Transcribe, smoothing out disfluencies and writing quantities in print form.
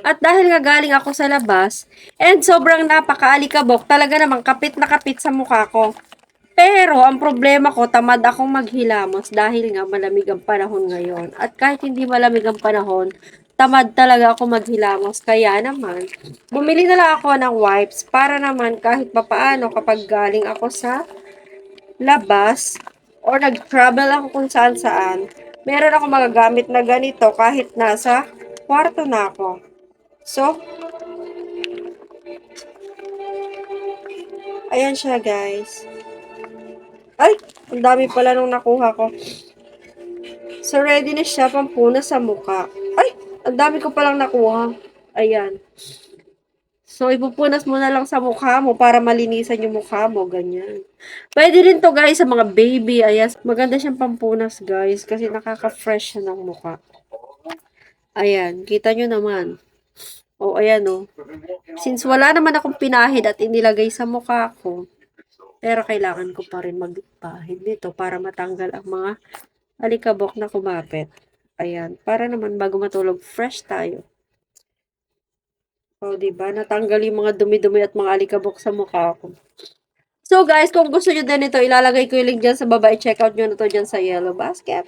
At dahil nga galing ako sa labas, and sobrang napakaalikabok, talaga namang kapit na kapit sa mukha ko. Pero, ang problema ko, tamad akong maghilamos dahil nga malamig ang panahon ngayon. At kahit hindi malamig ang panahon, tamad talaga ako maghilamos. Kaya naman, bumili na lang ako ng wipes para naman kahit papaano kapag galing ako sa labas or nag-travel ako kung saan saan, meron ako magagamit na ganito kahit nasa kwarto na ako. So, ayan siya guys. Ay, ang dami pala nung nakuha ko. So, ready na siya pampunas sa mukha. Ay, ang dami ko palang nakuha. Ayan. So, ipupunas mo na lang sa mukha mo para malinisan yung mukha mo. Ganyan. Pwede rin to guys sa mga baby. Ayan. Maganda siyang pampunas guys kasi nakaka-fresh siya ng mukha. Ayan. Kita nyo naman. O, ayan o. Since wala naman akong pinahid at inilagay sa mukha ko, pero kailangan ko pa rin magpahid nito para matanggal ang mga alikabok na kumapit. Ayan, para naman bago matulog, fresh tayo. O, diba? Natanggal yung mga dumi-dumi at mga alikabok sa mukha ko. So, guys, kung gusto nyo din ito, ilalagay ko yung link dyan sa baba. I-check out nyo na to dyan sa Yellow Basket.